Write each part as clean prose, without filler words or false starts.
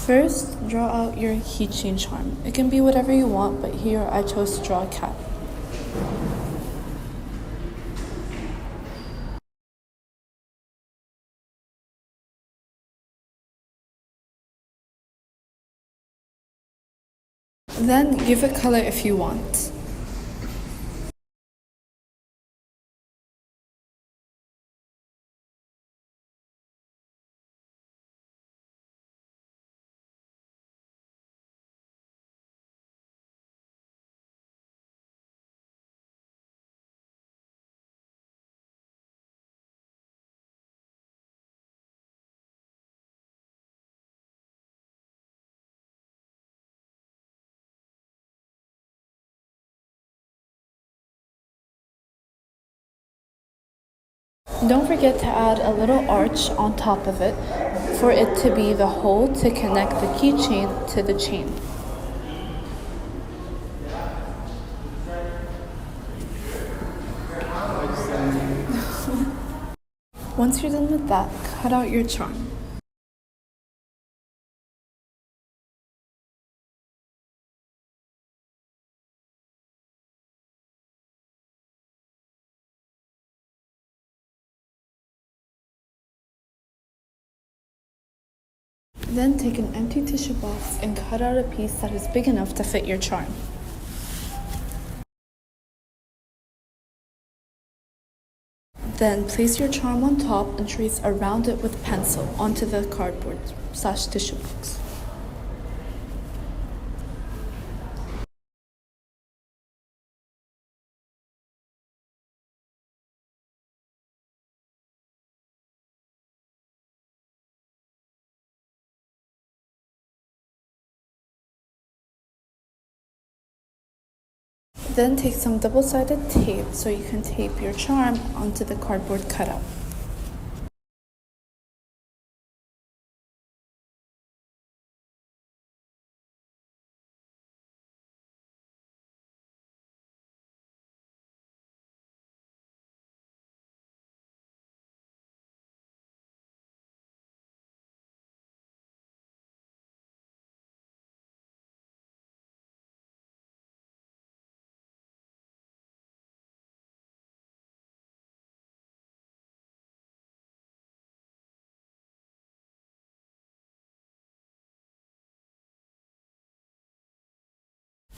First, draw out your keychain charm. It can be whatever you want, but here I chose to draw a cat. Then give it color if you want. Don't forget to add a little arch on top of it for it to be the hole to connect the keychain to the chain. Once you're done with that, cut out your charm. Then take an empty tissue box and cut out a piece that is big enough to fit your charm. Then place your charm on top and trace around it with pencil onto the cardboard/tissue box. Then take some double-sided tape so you can tape your charm onto the cardboard cutout.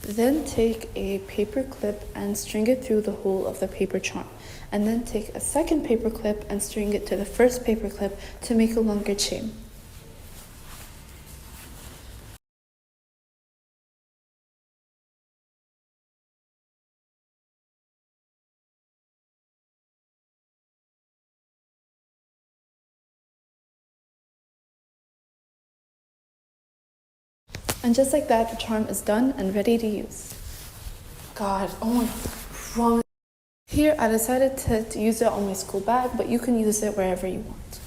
Then take a paper clip and string it through the hole of the paper charm. And then take a second paper clip and string it to the first paper clip to make a longer chain. And just like that, the charm is done and ready to use. God, oh my God. Here, I decided to use it on my school bag, but you can use it wherever you want.